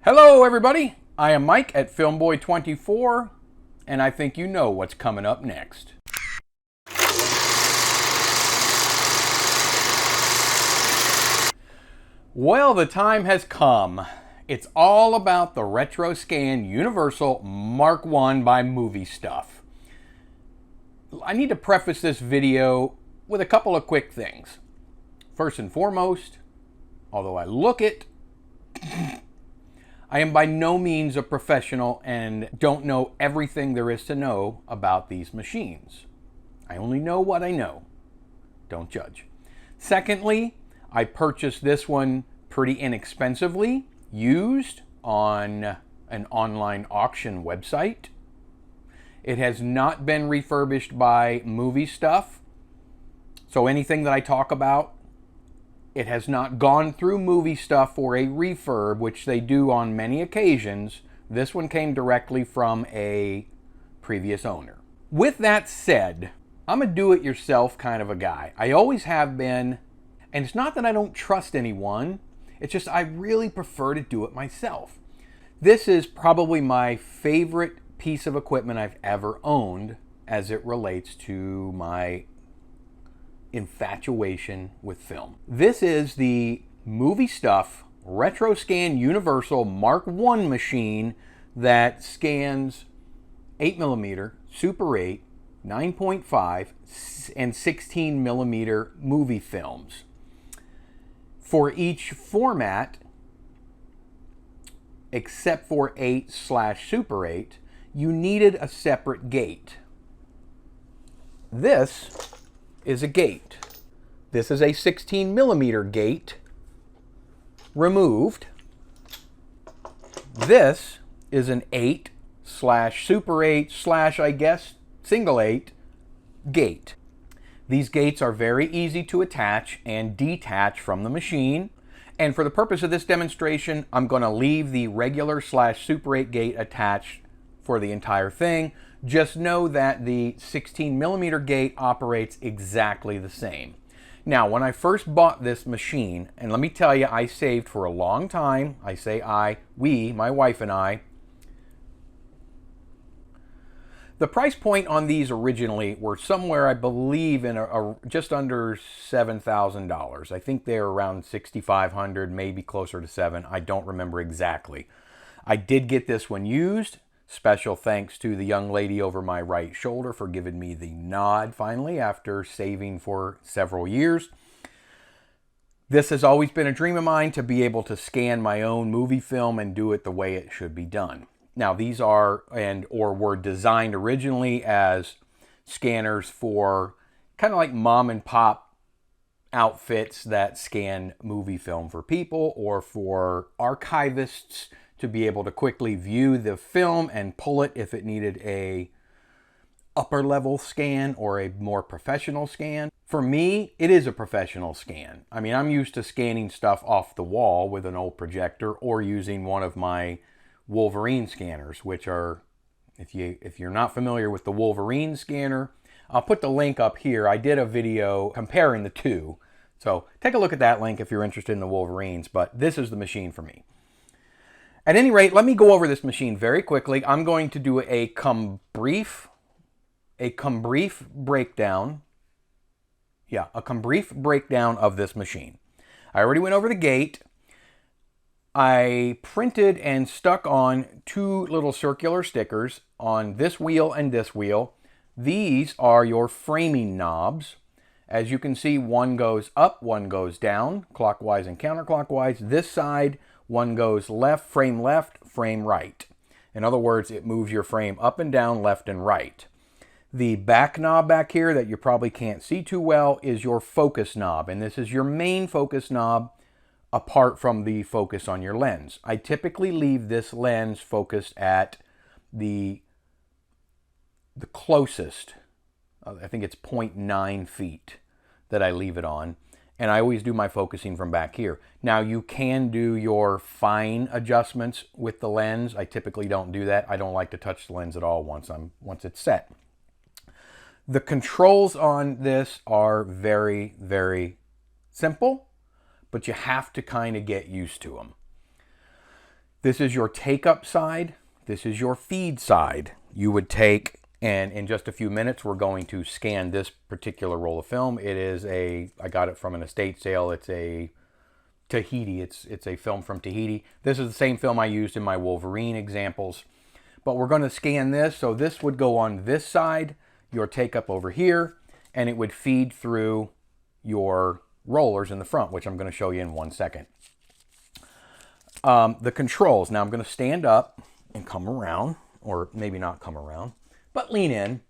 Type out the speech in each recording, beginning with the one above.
Hello everybody, I am Mike at Filmboy24, and I think you know what's coming up next. Well, the time has come. It's all about the Retroscan Universal Mark I by MovieStuff. I need to preface this video with a couple of quick things. First and foremost, although I look it, I am by no means a professional and don't know everything there is to know about these machines. I only know what I know. Don't judge. Secondly, I purchased this one pretty inexpensively, used on an online auction website. It has not been refurbished by MovieStuff, so anything that I talk about, it has not gone through MovieStuff for a refurb, which they do on many occasions. This one came directly from a previous owner. With that said, I'm a do-it-yourself kind of a guy. I always have been, and it's not that I don't trust anyone, it's just I really prefer to do it myself. This is probably my favorite piece of equipment I've ever owned as it relates to my infatuation with film. This is the MovieStuff Retroscan Universal Mark I machine that scans 8mm, Super 8, 9.5, and 16mm movie films. For each format, except for 8/Super 8, you needed a separate gate. This is a gate. This is a 16mm gate removed. This is an 8/Super 8/ I guess single 8 gate. These gates are very easy to attach and detach from the machine. And for the purpose of this demonstration, I'm going to leave the regular/Super 8 gate attached for the entire thing. Just know that the 16mm gate operates exactly the same. Now, when I first bought this machine, and let me tell you, I saved for a long time. I say we, my wife and I. The price point on these originally were somewhere, I believe, in just under $7,000. I think they're around $6,500, maybe closer to $7,000. I don't remember exactly. I did get this one used. Special thanks to the young lady over my right shoulder for giving me the nod finally after saving for several years. This has always been a dream of mine to be able to scan my own movie film and do it the way it should be done. Now, these are or were designed originally as scanners for kind of like mom and pop outfits that scan movie film for people, or for archivists to be able to quickly view the film and pull it if it needed a upper level scan or a more professional scan. For me, it is a professional scan. I mean, I'm used to scanning stuff off the wall with an old projector or using one of my Wolverine scanners, which are, if you're not familiar with the Wolverine scanner, I'll put the link up here. I did a video comparing the two, so take a look at that link if you're interested in the Wolverines, but this is the machine for me. At any rate, let me go over this machine very quickly. I'm going to do a brief breakdown. Yeah, a brief breakdown of this machine. I already went over the gate. I printed and stuck on two little circular stickers on this wheel and this wheel. These are your framing knobs. As you can see, one goes up, one goes down, clockwise and counterclockwise. This side, one goes frame left, frame right. In other words, it moves your frame up and down, left and right. The back knob back here that you probably can't see too well is your focus knob, and this is your main focus knob apart from the focus on your lens. I typically leave this lens focused at the closest, I think it's 0.9 feet that I leave it on, and I always do my focusing from back here. Now, you can do your fine adjustments with the lens. I typically don't do that. I don't like to touch the lens at all once it's set. The controls on this are very, very simple, but you have to kind of get used to them. This is your take-up side. This is your feed side. You would take, and in just a few minutes, we're going to scan this particular roll of film. It is I got it from an estate sale. It's a Tahiti. It's a film from Tahiti. This is the same film I used in my Wolverine examples. But we're going to scan this. So this would go on this side, your take-up over here, and it would feed through your rollers in the front, which I'm going to show you in 1 second. The controls. Now I'm going to stand up and come around, or maybe not come around, but lean in.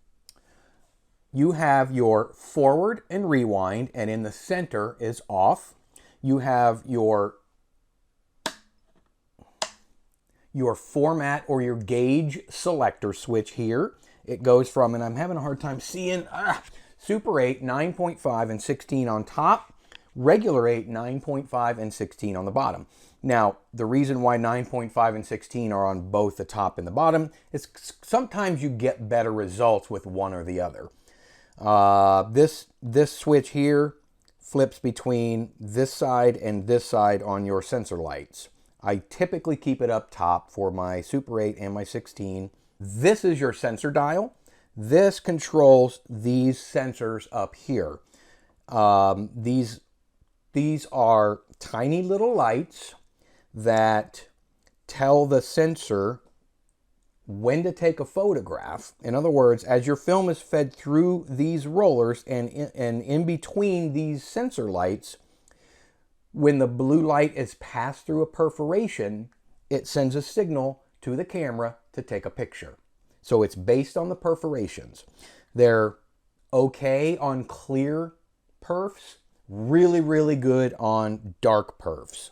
You have your forward and rewind, and in the center is off. You have your format or your gauge selector switch here. It goes from, and I'm having a hard time seeing, Super 8, 9.5, and 16 on top. Regular 8, 9.5, and 16 on the bottom. Now, the reason why 9.5 and 16 are on both the top and the bottom is sometimes you get better results with one or the other. This switch here flips between this side and this side on your sensor lights. I typically keep it up top for my Super 8 and my 16. This is your sensor dial. This controls these sensors up here. These are tiny little lights that tell the sensor when to take a photograph. In other words, as your film is fed through these rollers and in between these sensor lights, when the blue light is passed through a perforation, it sends a signal to the camera to take a picture. So it's based on the perforations. They're okay on clear perfs, really, really good on dark perfs.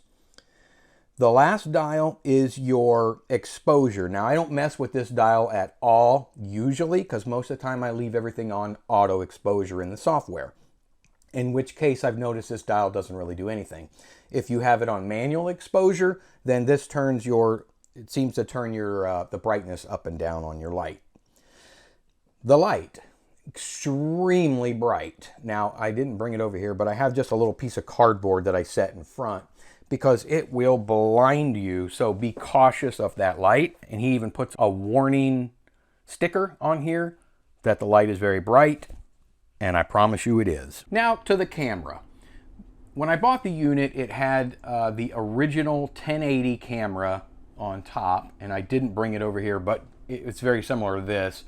The last dial is your exposure. Now, I don't mess with this dial at all usually, because most of the time I leave everything on auto exposure in the software. In which case, I've noticed this dial doesn't really do anything. If you have it on manual exposure, then this turns it seems to turn the brightness up and down on your light. The light, extremely bright. Now, I didn't bring it over here, but I have just a little piece of cardboard that I set in front because it will blind you. So be cautious of that light. And he even puts a warning sticker on here that the light is very bright. And I promise you it is. Now to the camera. When I bought the unit, it had the original 1080 camera on top, and I didn't bring it over here, but it's very similar to this.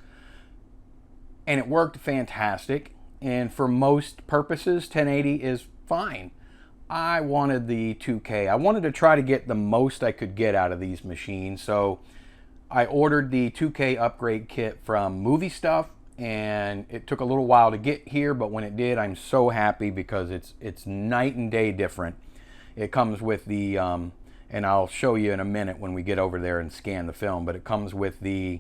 And it worked fantastic. And for most purposes, 1080 is fine. I wanted the 2K. I wanted to try to get the most I could get out of these machines. So I ordered the 2K upgrade kit from MovieStuff. And it took a little while to get here, but when it did, I'm so happy because it's night and day different. It comes with the, and I'll show you in a minute when we get over there and scan the film, but it comes with the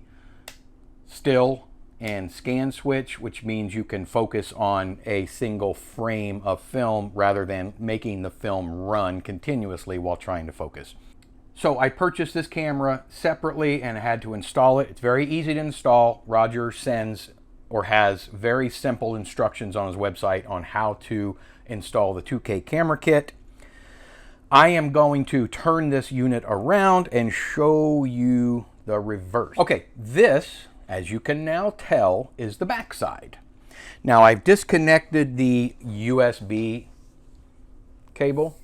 still and scan switch, which means you can focus on a single frame of film rather than making the film run continuously while trying to focus. So I purchased this camera separately and had to install it. It's very easy to install. Roger sends or has very simple instructions on his website on how to install the 2K camera kit. I am going to turn this unit around and show you the reverse. Okay, this, as you can now tell, is the back side. Now I've disconnected the USB cable.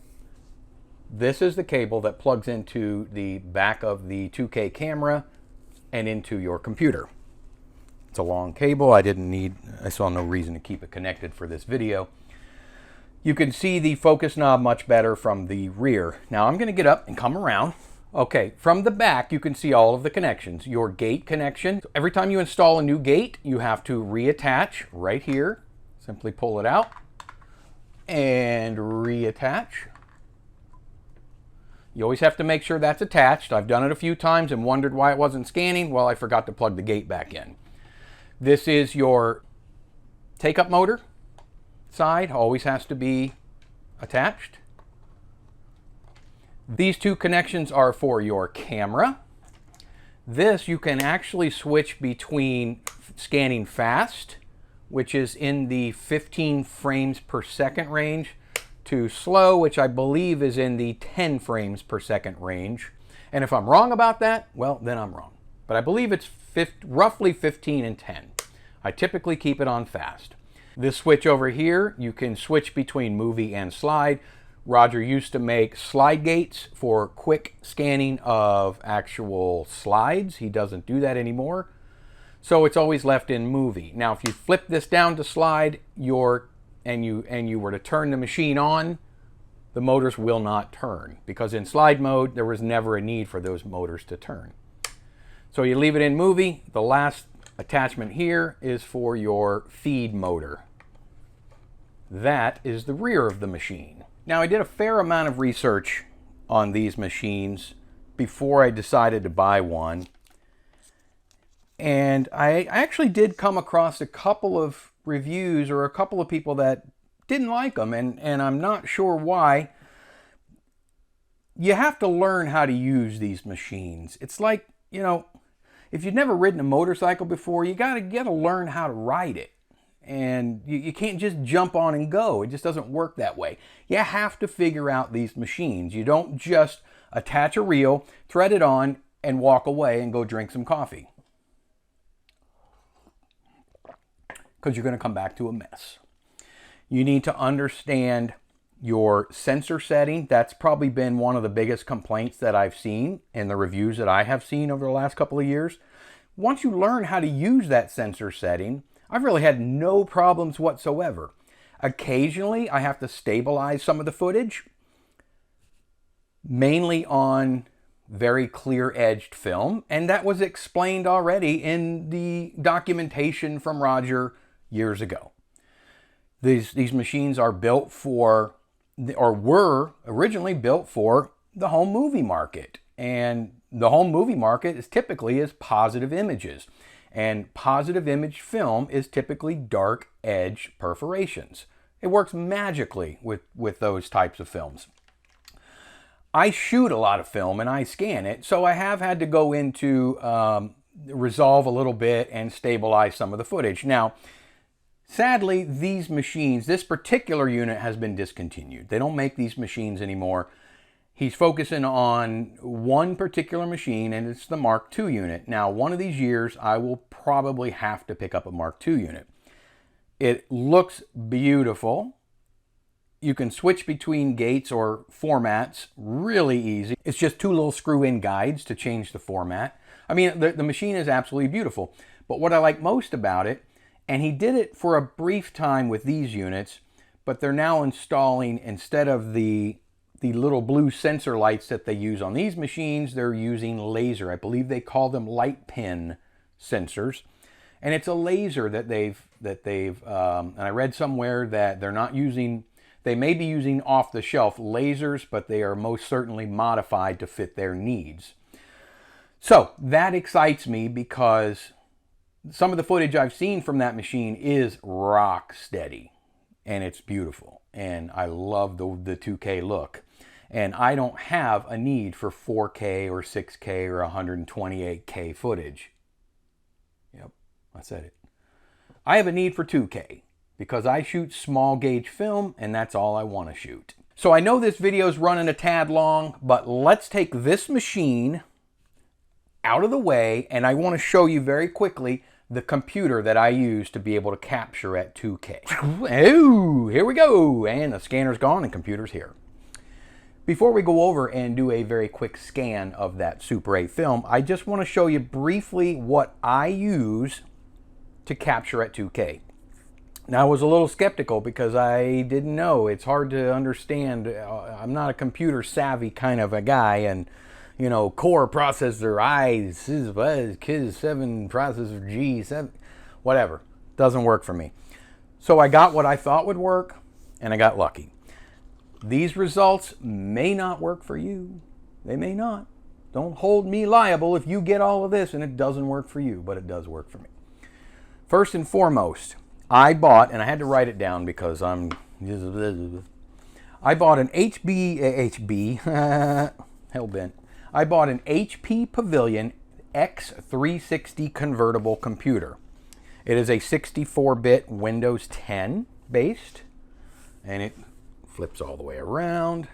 This is the cable that plugs into the back of the 2K camera and into your computer. It's a long cable. I saw no reason to keep it connected for this video. You can see the focus knob much better from the rear. Now I'm going to get up and come around. Okay, from the back you can see all of the connections. Your gate connection. Every time you install a new gate, you have to reattach right here. Simply pull it out and reattach. You always have to make sure that's attached. I've done it a few times and wondered why it wasn't scanning. Well, I forgot to plug the gate back in. This is your take-up motor side. Always has to be attached. These two connections are for your camera. This you can actually switch between scanning fast, which is in the 15 frames per second range, to slow, which I believe is in the 10 frames per second range. And if I'm wrong about that, well, then I'm wrong. But I believe it's roughly 15 and 10. I typically keep it on fast. This switch over here, you can switch between movie and slide. Roger used to make slide gates for quick scanning of actual slides. He doesn't do that anymore. So it's always left in movie. Now, if you flip this down to slide, and you were to turn the machine on, the motors will not turn, because in slide mode, there was never a need for those motors to turn. So you leave it in movie. The last attachment here is for your feed motor. That is the rear of the machine. Now, I did a fair amount of research on these machines before I decided to buy one. And I actually did come across a couple of reviews or a couple of people that didn't like them, and I'm not sure why. You have to learn how to use these machines. It's like, you know, if you've never ridden a motorcycle before, you gotta learn how to ride it. And you can't just jump on and go. It just doesn't work that way. You have to figure out these machines. You don't just attach a reel, thread it on, and walk away and go drink some coffee, because you're going to come back to a mess. You need to understand your sensor setting. That's probably been one of the biggest complaints that I've seen in the reviews that I have seen over the last couple of years. Once you learn how to use that sensor setting, I've really had no problems whatsoever. Occasionally, I have to stabilize some of the footage, mainly on very clear-edged film, and that was explained already in the documentation from Roger years ago. These machines are built for, or were originally built for, the home movie market. And the home movie market is typically positive images. And positive image film is typically dark edge perforations. It works magically with those types of films. I shoot a lot of film and I scan it, so I have had to go into Resolve a little bit and stabilize some of the footage. Now, sadly, these machines, this particular unit has been discontinued. They don't make these machines anymore. He's focusing on one particular machine, and it's the Mark II unit. Now, one of these years, I will probably have to pick up a Mark II unit. It looks beautiful. You can switch between gates or formats really easy. It's just two little screw-in guides to change the format. I mean, the machine is absolutely beautiful. But what I like most about it, and he did it for a brief time with these units, but they're now installing, instead of the little blue sensor lights that they use on these machines, they're using laser. I believe they call them light pin sensors. And it's a laser that they've and I read somewhere that they're not using, they may be using off-the-shelf lasers, but they are most certainly modified to fit their needs. So that excites me, because some of the footage I've seen from that machine is rock steady, and it's beautiful. And I love the 2K look. And I don't have a need for 4K or 6K or 128K footage. Yep, I said it. I have a need for 2K because I shoot small gauge film, and that's all I want to shoot. So I know this video is running a tad long, but let's take this machine out of the way, and I want to show you very quickly the computer that I use to be able to capture at 2K. Oh, here we go. And the scanner's gone and computer's here. Before we go over and do a very quick scan of that Super 8 film, I just want to show you briefly what I use to capture at 2K. Now, I was a little skeptical because I didn't know. It's hard to understand. I'm not a computer savvy kind of a guy, and you know, core processor I, 7 processor G, 7, whatever. Doesn't work for me. So I got what I thought would work, and I got lucky. These results may not work for you. They may not. Don't hold me liable if you get all of this and it doesn't work for you, but it does work for me. First and foremost, I bought, and I had to write it down because I bought an hellbent. I bought an HP Pavilion X360 convertible computer. It is a 64-bit Windows 10 based, and it flips all the way around,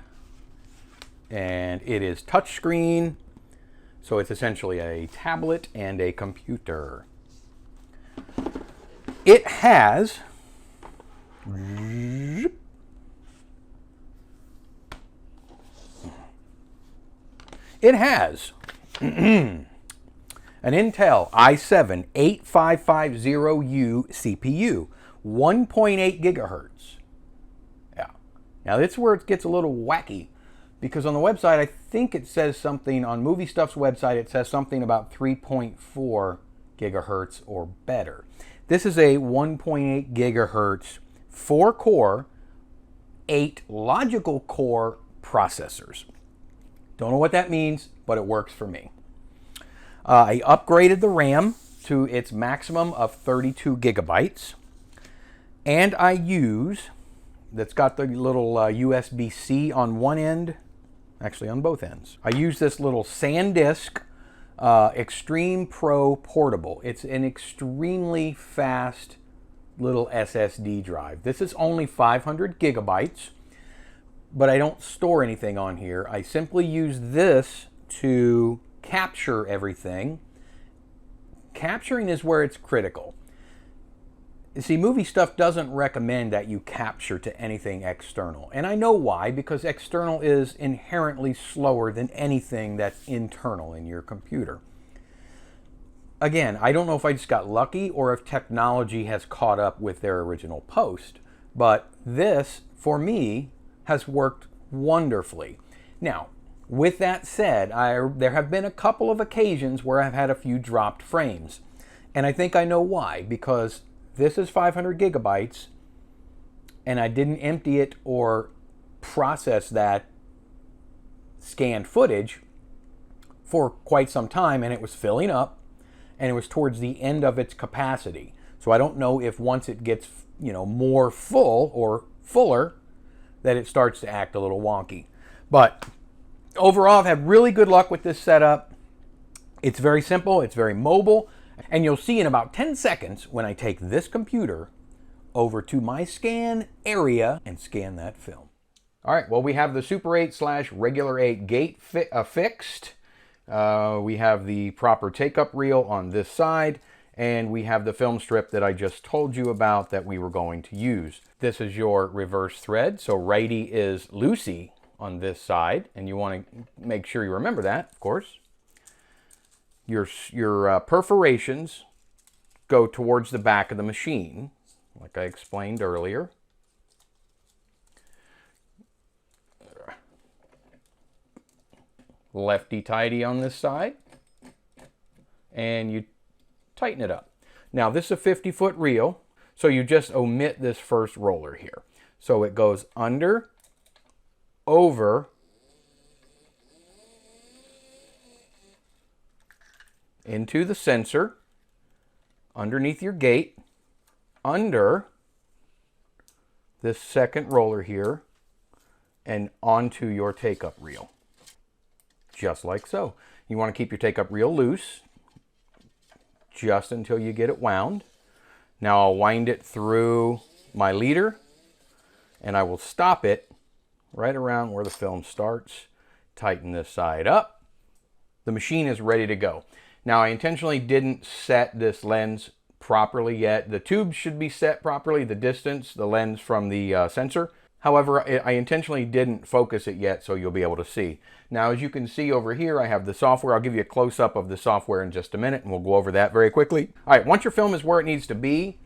and it is touchscreen, So it's essentially a tablet and a computer. It has an Intel i7-8550U CPU, 1.8 gigahertz. Yeah. Now that's where it gets a little wacky, because on the website, I think it says something, on MovieStuff's website, it says something about 3.4 gigahertz or better. This is a 1.8 gigahertz, 4-core, 8 logical core processors. Don't know what that means, but it works for me. I upgraded the RAM to its maximum of 32 gigabytes. And I use, that's got the little USB-C on one end, actually on both ends. I use this little SanDisk Extreme Pro Portable. It's an extremely fast little SSD drive. This is only 500 gigabytes, but I don't store anything on here. I simply use this to capture everything. Capturing is where it's critical. You see, MovieStuff doesn't recommend that you capture to anything external. And I know why, because external is inherently slower than anything that's internal in your computer. Again, I don't know if I just got lucky or if technology has caught up with their original post, but this, for me, has worked wonderfully. Now, with that said, there have been a couple of occasions where I've had a few dropped frames. And I think I know why, because this is 500 gigabytes, and I didn't empty it or process that scanned footage for quite some time, and it was filling up, and it was towards the end of its capacity. So I don't know if once it gets, more full or fuller, that it starts to act a little wonky. But overall, I've had really good luck with this setup. It's very simple, it's very mobile, and you'll see in about 10 seconds when I take this computer over to my scan area and scan that film. All right, well, we have the Super 8/regular 8 gate fixed. We have the proper take-up reel on this side, and we have the film strip that I just told you about that we were going to use. This is your reverse thread, so righty is loosey on this side, and you want to make sure you remember that, of course. Your perforations go towards the back of the machine, like I explained earlier. Lefty-tighty on this side, and you tighten it up. Now, this is a 50-foot reel, so you just omit this first roller here. So it goes under, over, into the sensor, underneath your gate, under this second roller here, and onto your take-up reel. Just like so. You want to keep your take-up reel loose just until you get it wound. Now I'll wind it through my leader, and I will stop it right around where the film starts. Tighten this side up. The machine is ready to go. Now, I intentionally didn't set this lens properly yet. The tube should be set properly, the distance, the lens from the sensor. However, I intentionally didn't focus it yet, so you'll be able to see. Now, as you can see over here, I have the software. I'll give you a close-up of the software in just a minute, and we'll go over that very quickly. All right, once your film is where it needs to be,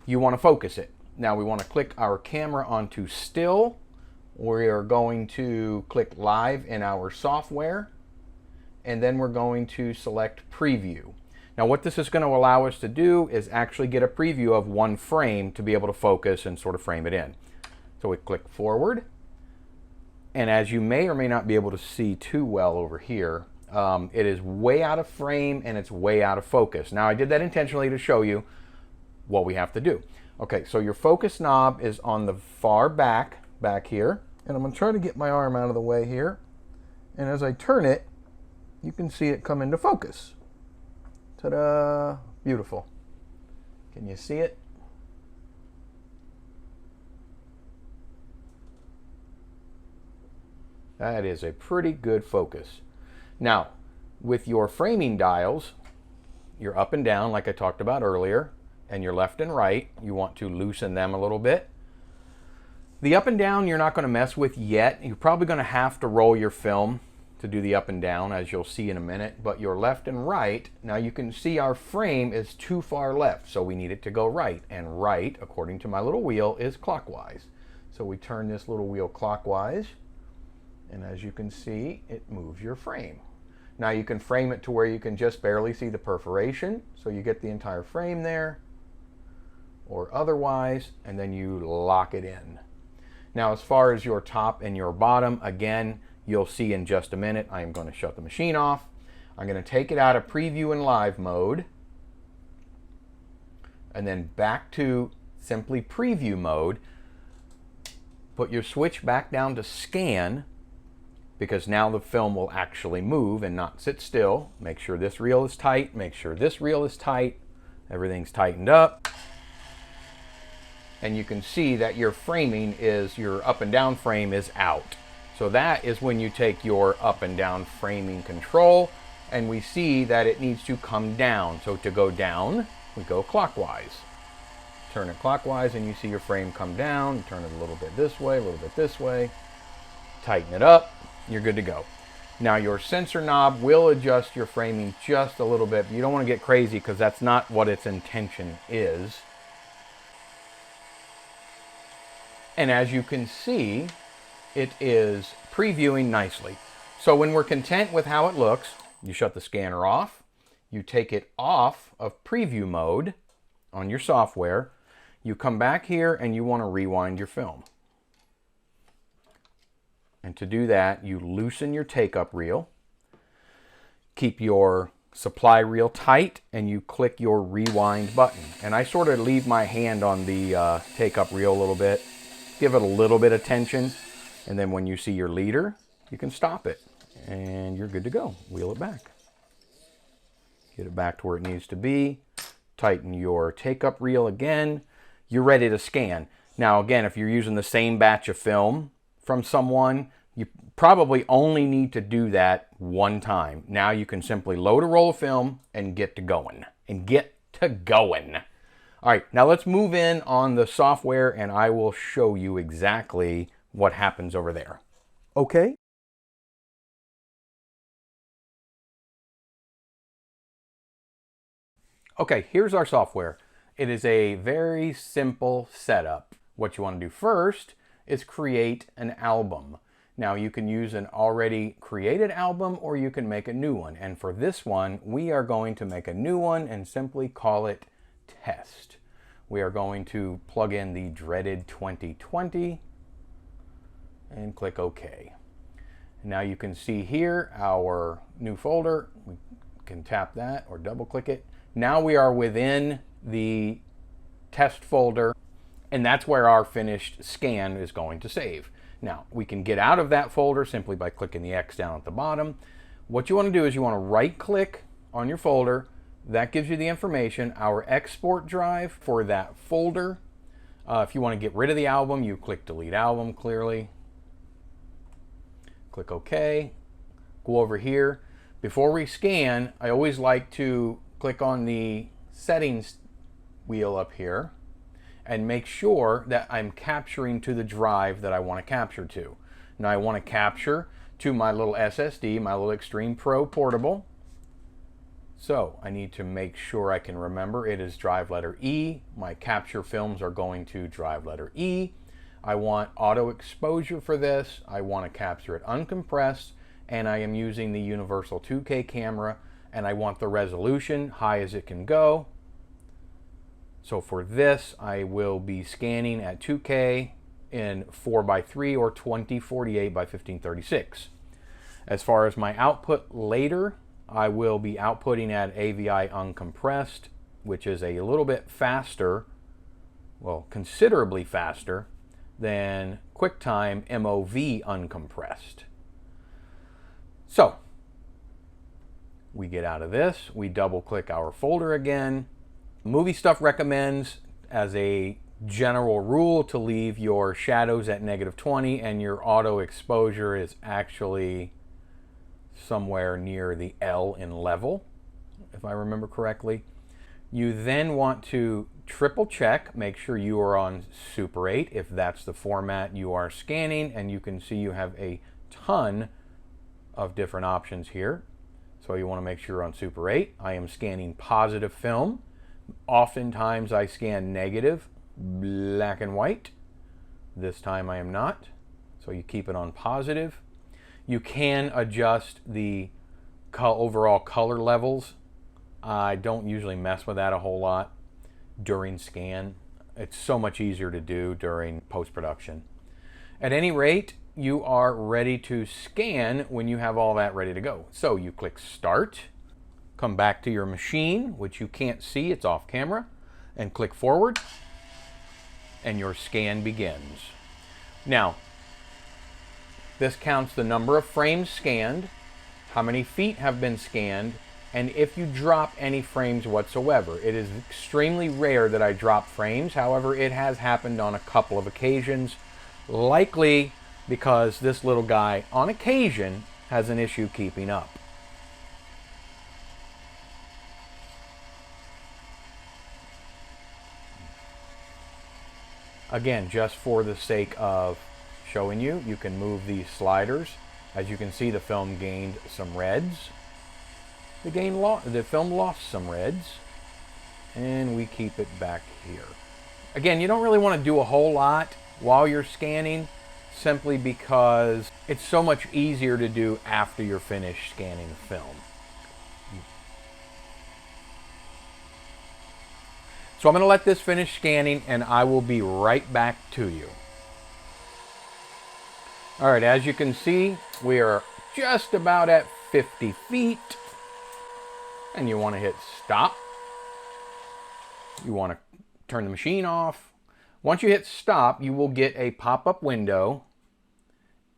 you want to focus it. Now, we want to click our camera onto still. We are going to click live in our software, and then we're going to select preview. Now, what this is going to allow us to do is actually get a preview of one frame to be able to focus and sort of frame it in. So we click forward, and as you may or may not be able to see too well over here, it is way out of frame and it's way out of focus. Now, I did that intentionally to show you what we have to do. Okay, so your focus knob is on the far back here, and I'm going to try to get my arm out of the way here, and as I turn it, you can see it come into focus. Ta-da! Beautiful. Can you see it? That is a pretty good focus. Now, with your framing dials, your up and down, like I talked about earlier, and your left and right, you want to loosen them a little bit. The up and down you're not going to mess with yet. You're probably going to have to roll your film to do the up and down, as you'll see in a minute. But your left and right, now you can see our frame is too far left, so we need it to go right. And right, according to my little wheel, is clockwise. So we turn this little wheel clockwise, and as you can see, it moves your frame. Now you can frame it to where you can just barely see the perforation, so you get the entire frame there, or otherwise, and then you lock it in. Now, as far as your top and your bottom, again, you'll see in just a minute. I am going to shut the machine off. I'm going to take it out of preview and live mode, and then back to simply preview mode. Put your switch back down to scan, because now the film will actually move and not sit still. Make sure this reel is tight. Make sure this reel is tight. Everything's tightened up. And you can see that your framing is, your up and down frame is out. So that is when you take your up and down framing control, and we see that it needs to come down. So to go down, we go clockwise. Turn it clockwise and you see your frame come down. Turn it a little bit this way, a little bit this way. Tighten it up, you're good to go. Now your sensor knob will adjust your framing just a little bit. You don't want to get crazy because that's not what its intention is. And as you can see, it is previewing nicely. So when we're content with how it looks, you shut the scanner off, you take it off of preview mode on your software, you come back here and you want to rewind your film. And to do that, you loosen your take-up reel, keep your supply reel tight, and you click your rewind button. And I sort of leave my hand on the take-up reel a little bit. Give it a little bit of tension, and then when you see your leader, you can stop it, and you're good to go. Wheel it back. Get it back to where it needs to be. Tighten your take-up reel again. You're ready to scan. Now again, if you're using the same batch of film from someone, you probably only need to do that one time. Now you can simply load a roll of film and get to going. All right, now let's move in on the software and I will show you exactly what happens over there. Okay? Okay, here's our software. It is a very simple setup. What you want to do first is create an album. Now you can use an already created album or you can make a new one. And for this one, we are going to make a new one and simply call it Test. We are going to plug in the dreaded 2020 and click OK. Now you can see here our new folder. We can tap that or double click it. Now we are within the test folder, and that's where our finished scan is going to save. Now we can get out of that folder simply by clicking the X down at the bottom. What you want to do is you want to right click on your folder. That gives you the information, our export drive for that folder. If you want to get rid of the album, you click delete album clearly. Click OK. Go over here. Before we scan, I always like to click on the settings wheel up here and make sure that I'm capturing to the drive that I want to capture to. Now I want to capture to my little SSD, my little Extreme Pro Portable. So I need to make sure I can remember it is drive letter E. My capture films are going to drive letter E. I want auto exposure for this. I want to capture it uncompressed, and I am using the universal 2K camera, and I want the resolution high as it can go. So for this, I will be scanning at 2K in 4:3 or 2048 by 1536. As far as my output later, I will be outputting at AVI uncompressed, which is a little bit faster, well, considerably faster than QuickTime MOV uncompressed. So we get out of this, we double click our folder again. MovieStuff recommends, as a general rule, to leave your shadows at -20, and your auto exposure is actually somewhere near the L in level, if I remember correctly. You then want to triple check, make sure you are on Super 8 if that's the format you are scanning, and you can see you have a ton of different options here. So you want to make sure you're on Super 8. I am scanning positive film. Oftentimes I scan negative, black and white. This time I am not. So you keep it on positive. You can adjust the overall color levels. I don't usually mess with that a whole lot during scan. It's so much easier to do during post-production. At any rate, you are ready to scan when you have all that ready to go. So you click Start, come back to your machine, which you can't see, it's off camera, and click Forward, and your scan begins. Now, this counts the number of frames scanned, how many feet have been scanned, and if you drop any frames whatsoever. It is extremely rare that I drop frames. However, it has happened on a couple of occasions, likely because this little guy, on occasion, has an issue keeping up. Again, just for the sake of showing you, you can move these sliders. As you can see, the film gained some reds. The film lost some reds, and we keep it back here. Again, you don't really want to do a whole lot while you're scanning, simply because it's so much easier to do after you're finished scanning the film. So I'm going to let this finish scanning, and I will be right back to you. All right, as you can see, we are just about at 50 feet. And you want to hit stop. You want to turn the machine off. Once you hit stop, you will get a pop-up window.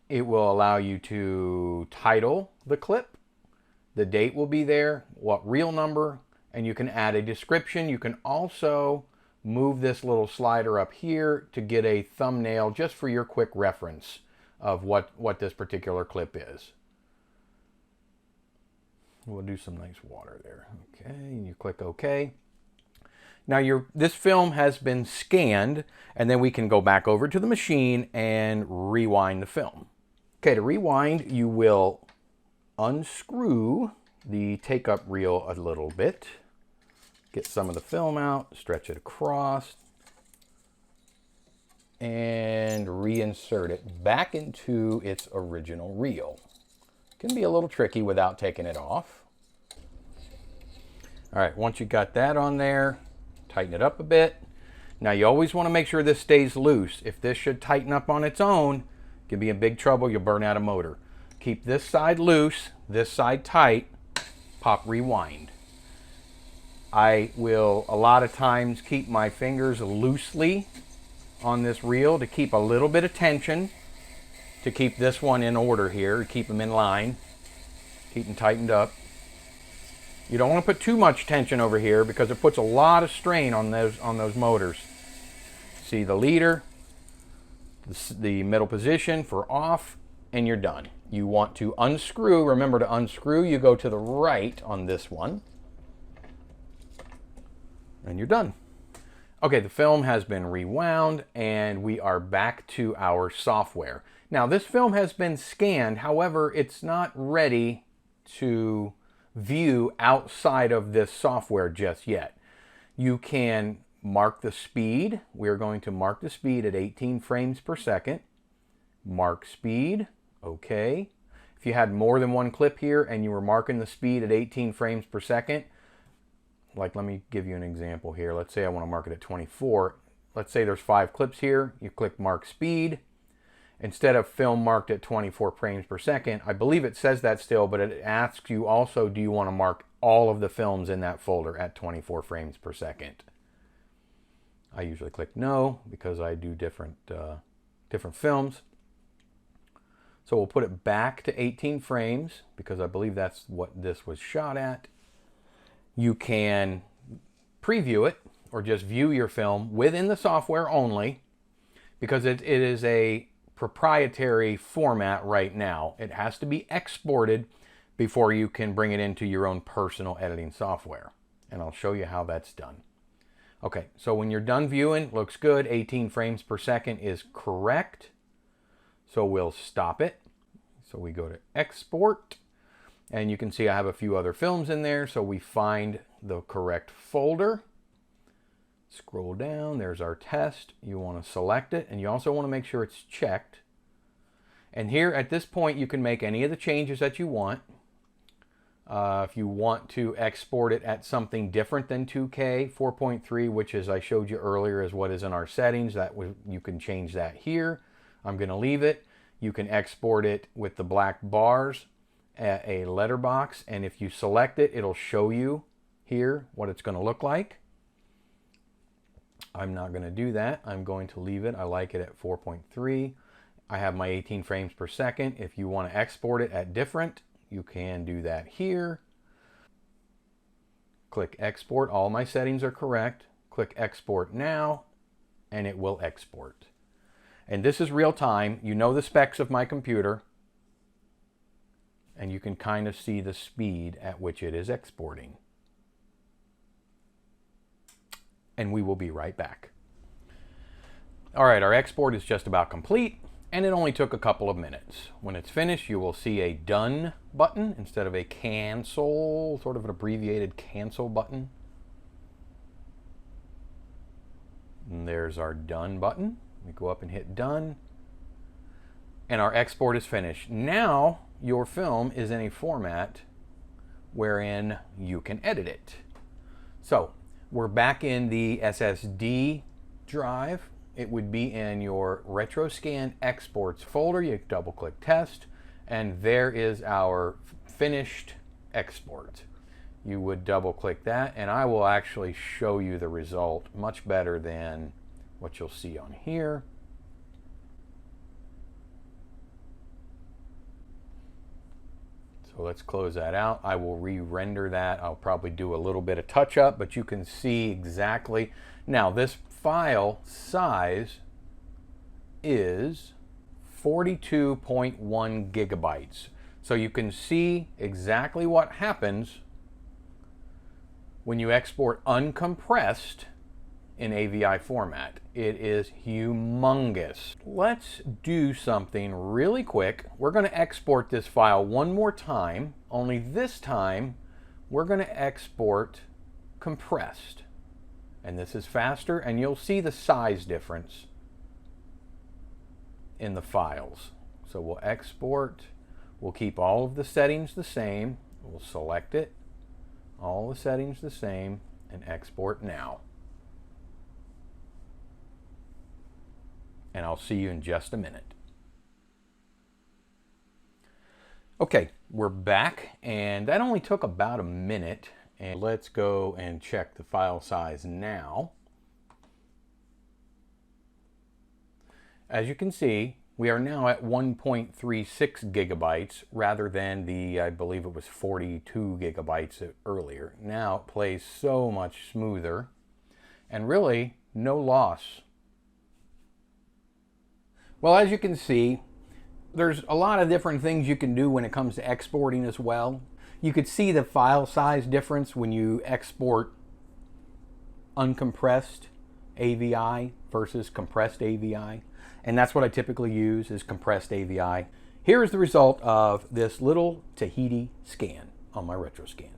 It will allow you to title the clip. The date will be there, what reel number, and you can add a description. You can also move this little slider up here to get a thumbnail just for your quick reference of what this particular clip is. We'll do some nice water there. Okay, and you click OK. Now this film has been scanned, and then we can go back over to the machine and rewind the film. Okay, to rewind, you will unscrew the take-up reel a little bit. Get some of the film out, stretch it across, and reinsert it back into its original reel. Can be a little tricky without taking it off. All right, once you got that on there, tighten it up a bit. Now you always want to make sure this stays loose. If this should tighten up on its own, you can be in big trouble, you'll burn out a motor. Keep this side loose, this side tight, pop rewind. I will a lot of times keep my fingers loosely on this reel to keep a little bit of tension, to keep this one in order here, to keep them in line, keep them tightened up. You don't want to put too much tension over here because it puts a lot of strain on those motors. See the leader, the middle position for off, and you're done. You want to unscrew. Remember to unscrew. You go to the right on this one, and you're done. Okay, the film has been rewound, and we are back to our software. Now, this film has been scanned. However, it's not ready to view outside of this software just yet. You can mark the speed. We're going to mark the speed at 18 frames per second. Mark speed. Okay. If you had more than one clip here and you were marking the speed at 18 frames per second, like let me give you an example here. Let's say I want to mark it at 24. Let's say there's 5 clips here. You click mark speed. Instead of film marked at 24 frames per second, I believe it says that still, but it asks you also, do you want to mark all of the films in that folder at 24 frames per second? I usually click no because I do different films. So we'll put it back to 18 frames because I believe that's what this was shot at. You can preview it or just view your film within the software only because it is a proprietary format right now. It has to be exported before you can bring it into your own personal editing software. And I'll show you how that's done. Okay, so when you're done viewing, looks good. 18 frames per second is correct. So we'll stop it. So we go to export, and you can see I have a few other films in there. So we find the correct folder. Scroll down, there's our test. You want to select it, and you also want to make sure it's checked. And here at this point, you can make any of the changes that you want. If you want to export it at something different than 2K, 4.3, which as I showed you earlier is what is in our settings, you can change that here. I'm going to leave it. You can export it with the black bars at a letterbox, and if you select it, it'll show you here what it's going to look like. I'm not going to do that. I'm going to leave it. I like it at 4.3. I have my 18 frames per second. If you want to export it at different, you can do that here. Click export. All my settings are correct. Click export now, and it will export. And this is real time. You know the specs of my computer, and you can kind of see the speed at which it is exporting. And we will be right back. All right, our export is just about complete, and it only took a couple of minutes. When it's finished, you will see a done button instead of a cancel, sort of an abbreviated cancel button. And there's our done button. We go up and hit done, and our export is finished. Now your film is in a format wherein you can edit it. So we're back in the SSD drive. It would be in your Retroscan exports folder. You double click test, and there is our finished export. You would double click that, and I will actually show you the result much better than what you'll see on here. So let's close that out. I will re-render that. I'll probably do a little bit of touch up, but you can see exactly. Now this file size is 42.1 gigabytes. So you can see exactly what happens when you export uncompressed in AVI format. It is humongous. Let's do something really quick. We're going to export this file one more time, only this time we're going to export compressed. And this is faster, and you'll see the size difference in the files. So we'll export, we'll keep all of the settings the same, we'll select it, all the settings the same, and export now. And I'll see you in just a minute. Okay, we're back, and that only took about a minute. And let's go and check the file size now. As you can see, we are now at 1.36 gigabytes rather than the, I believe it was 42 gigabytes earlier. Now it plays so much smoother, and really no loss. Well, as you can see, there's a lot of different things you can do when it comes to exporting as well. You could see the file size difference when you export uncompressed AVI versus compressed AVI. And that's what I typically use, is compressed AVI. Here is the result of this little Tahiti scan on my Retroscan.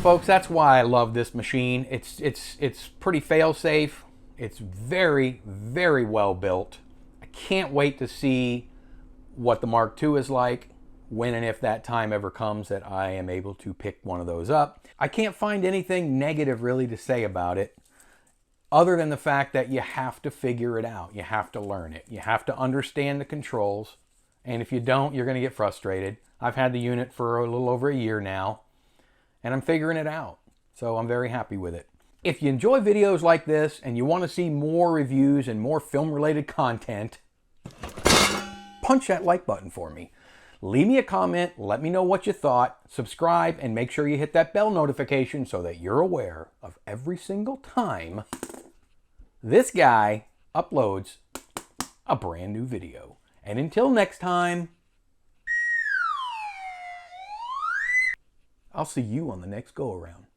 Folks, that's why I love this machine. It's pretty fail-safe. It's very, very well built. I can't wait to see what the Mark II is like when and if that time ever comes that I am able to pick one of those up. I can't find anything negative really to say about it, other than the fact that you have to figure it out. You have to learn it. You have to understand the controls. And if you don't, you're going to get frustrated. I've had the unit for a little over a year now, and I'm figuring it out. So I'm very happy with it. If you enjoy videos like this and you want to see more reviews and more film-related content, punch that like button for me. Leave me a comment, let me know what you thought, subscribe, and make sure you hit that bell notification so that you're aware of every single time this guy uploads a brand new video. And until next time, I'll see you on the next go-around.